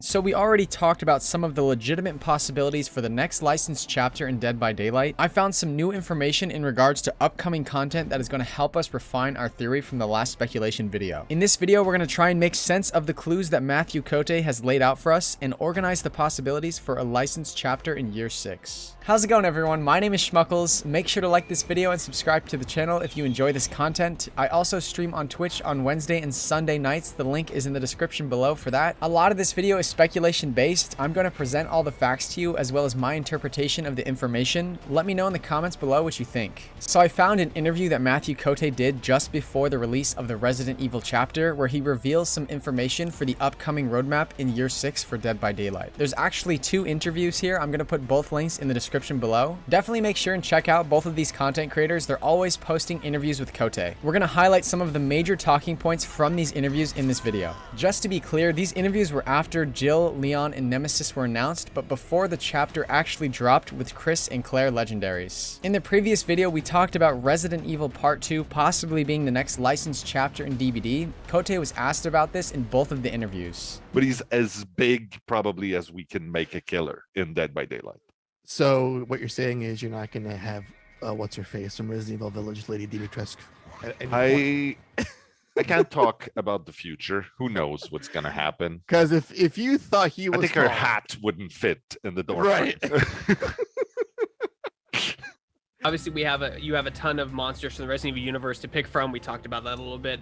So we already talked about some of the legitimate possibilities for the next licensed chapter in Dead by Daylight. I found some new information in regards to upcoming content that is going to help us refine our theory from the last speculation video. In this video, we're going to try and make sense of the clues that Matthew Cote has laid out for us and organize the possibilities for a licensed chapter in year 6. How's it going, everyone? My name is Schmuckles. Make sure to like this video and subscribe to the channel if you enjoy this content. I also stream on Twitch on Wednesday and Sunday nights. The link is in the description below for that. A lot of this video is speculation based. I'm going to present all the facts to you as well as my interpretation of the information. Let me know in the comments below what you think. So I found an interview that Matthew Cote did just before the release of the Resident Evil chapter where he reveals some information for the upcoming roadmap in year 6 for Dead by Daylight. There's actually 2 interviews here. I'm going to put both links in the description below. Definitely make sure and check out both of these content creators. They're always posting interviews with Cote. We're going to highlight some of the major talking points from these interviews in this video. Just to be clear, these interviews were after Jill, Leon, and Nemesis were announced, but before the chapter actually dropped with Chris and Claire legendaries. In the previous video, we talked about Resident Evil Part 2 possibly being the next licensed chapter in DBD. Cote was asked about this in both of the interviews. But he's as big probably as we can make a killer in Dead by Daylight. So what you're saying is you're not going to have what's her face from Resident Evil Village, Lady Dimitrescu. I can't talk about the future. Who knows what's going to happen? Because if you thought he was, I think her hat wouldn't fit in the door. Right. Obviously, you have a ton of monsters from the Resident Evil universe to pick from. We talked about that a little bit.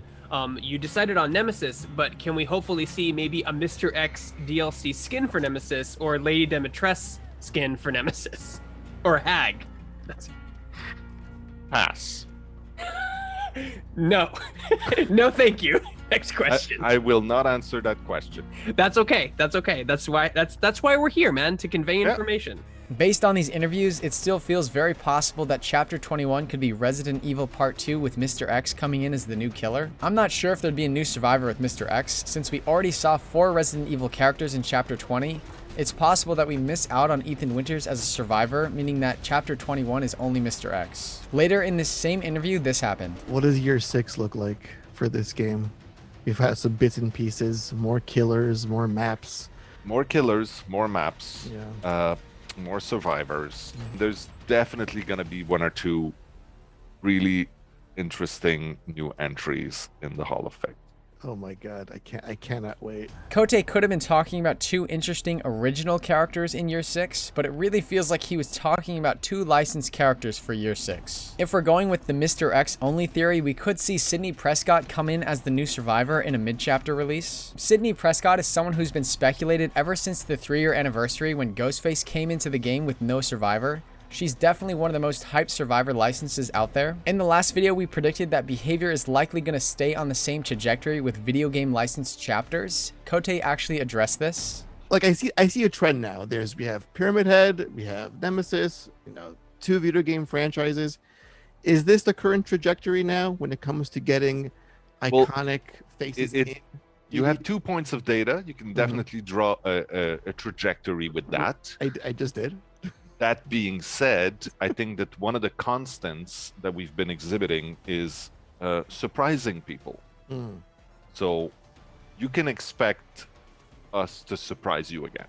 You decided on Nemesis, but can we hopefully see maybe a Mr. X DLC skin for Nemesis or Lady Dimitrescu skin for Nemesis? Or Hag? Pass. No. No, thank you. Next question. I will not answer that question. That's okay. That's okay. That's why we're here, man, to convey information. Based on these interviews, it still feels very possible that Chapter 21 could be Resident Evil Part 2 with Mr. X coming in as the new killer. I'm not sure if there'd be a new survivor with Mr. X, since we already saw 4 Resident Evil characters in Chapter 20. It's possible that we miss out on Ethan Winters as a survivor, meaning that Chapter 21 is only Mr. X. Later in this same interview, this happened. What does year 6 look like for this game? We've had some bits and pieces, more killers, more maps. More killers, more maps, Yeah. more survivors. There's definitely going to be 1 or 2 really interesting new entries in the Hall of Fame. Oh my god, I cannot wait. Cote could have been talking about 2 interesting original characters in year 6, but it really feels like he was talking about 2 licensed characters for year 6. If we're going with the Mr. X only theory, we could see Sidney Prescott come in as the new survivor in a mid-chapter release. Sidney Prescott is someone who's been speculated ever since the 3-year anniversary when Ghostface came into the game with no survivor. She's definitely one of the most hyped survivor licenses out there. In the last video, we predicted that behavior is likely going to stay on the same trajectory with video game licensed chapters. Cote actually addressed this. Like I see a trend now. We have Pyramid Head, we have Nemesis, 2 video game franchises. Is this the current trajectory now when it comes to getting iconic faces in? You have 2 points of data. You can definitely draw a trajectory with that. I just did. That being said, I think that one of the constants that we've been exhibiting is surprising people. So you can expect us to surprise you again.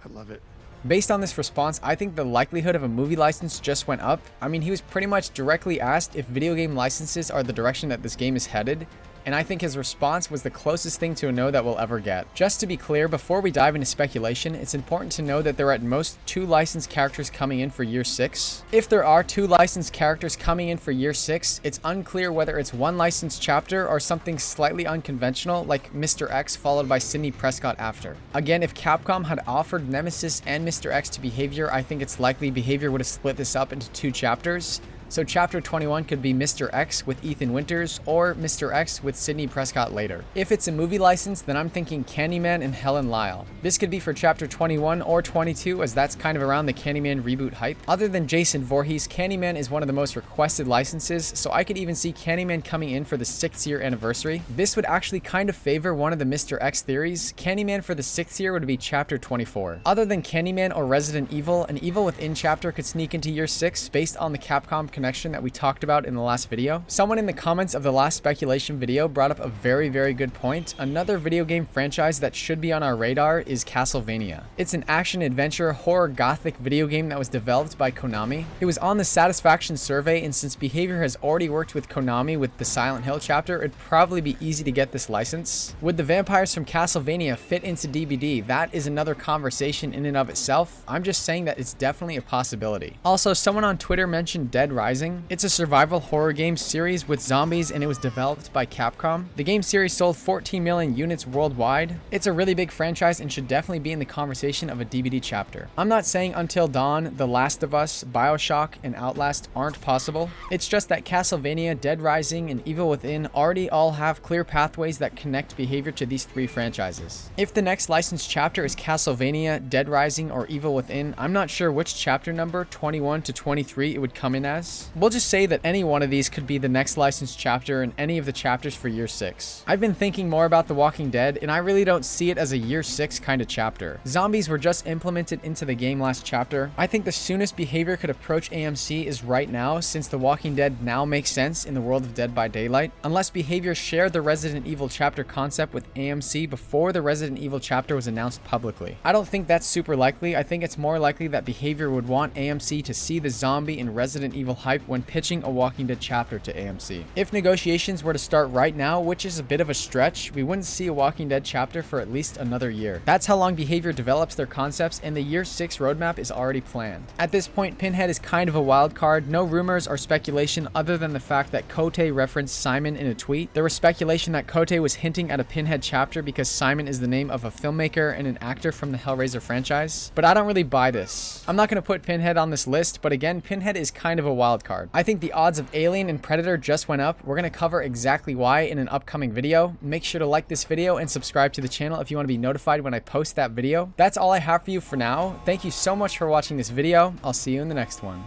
I love it. Based on this response, I think the likelihood of a movie license just went up. I mean, he was pretty much directly asked if video game licenses are the direction that this game is headed, and I think his response was the closest thing to a no that we'll ever get. Just to be clear, before we dive into speculation, it's important to know that there are at most 2 licensed characters coming in for year 6. If there are 2 licensed characters coming in for year 6, it's unclear whether it's 1 licensed chapter or something slightly unconventional like Mr. X followed by Sidney Prescott after. Again, if Capcom had offered Nemesis and Mr. X to Behavior, I think it's likely Behavior would have split this up into 2 chapters. So Chapter 21 could be Mr. X with Ethan Winters or Mr. X with Sidney Prescott later. If it's a movie license, then I'm thinking Candyman and Helen Lyle. This could be for Chapter 21 or 22, as that's kind of around the Candyman reboot hype. Other than Jason Voorhees, Candyman is one of the most requested licenses, so I could even see Candyman coming in for the 6th year anniversary. This would actually kind of favor one of the Mr. X theories. Candyman for the 6th year would be Chapter 24. Other than Candyman or Resident Evil, an evil within chapter could sneak into year 6 based on the Capcom connection that we talked about in the last video. Someone in the comments of the last speculation video brought up a very, very good point. Another video game franchise that should be on our radar is Castlevania. It's an action-adventure, horror gothic video game that was developed by Konami. It was on the satisfaction survey, and since Behavior has already worked with Konami with the Silent Hill chapter, it'd probably be easy to get this license. Would the vampires from Castlevania fit into DBD? That is another conversation in and of itself. I'm just saying that it's definitely a possibility. Also, someone on Twitter mentioned Dead Rising. It's a survival horror game series with zombies, and it was developed by Capcom. The game series sold 14 million units worldwide. It's a really big franchise and should definitely be in the conversation of a DBD chapter. I'm not saying Until Dawn, The Last of Us, BioShock, and Outlast aren't possible. It's just that Castlevania, Dead Rising, and Evil Within already all have clear pathways that connect Behavior to these three franchises. If the next licensed chapter is Castlevania, Dead Rising, or Evil Within, I'm not sure which chapter number, 21 to 23, it would come in as. We'll just say that any one of these could be the next licensed chapter in any of the chapters for Year 6. I've been thinking more about The Walking Dead, and I really don't see it as a Year 6 kind of chapter. Zombies were just implemented into the game last chapter. I think the soonest Behavior could approach AMC is right now, since The Walking Dead now makes sense in the world of Dead by Daylight, unless Behavior shared the Resident Evil chapter concept with AMC before the Resident Evil chapter was announced publicly. I don't think that's super likely. I think it's more likely that Behavior would want AMC to see the zombie and Resident Evil hype when pitching a Walking Dead chapter to AMC. If negotiations were to start right now, which is a bit of a stretch, we wouldn't see a Walking Dead chapter for at least another year. That's how long Behavior develops their concepts, and the Year 6 roadmap is already planned. At this point, Pinhead is kind of a wild card. No rumors or speculation other than the fact that Kote referenced Simon in a tweet. There was speculation that Kote was hinting at a Pinhead chapter because Simon is the name of a filmmaker and an actor from the Hellraiser franchise, but I don't really buy this. I'm not going to put Pinhead on this list, but again, Pinhead is kind of a wild card. I think the odds of Alien and Predator just went up. We're going to cover exactly why in an upcoming video. Make sure to like this video and subscribe to the channel if you want to be notified when I post that video. That's all I have for you for now. Thank you so much for watching this video. I'll see you in the next one.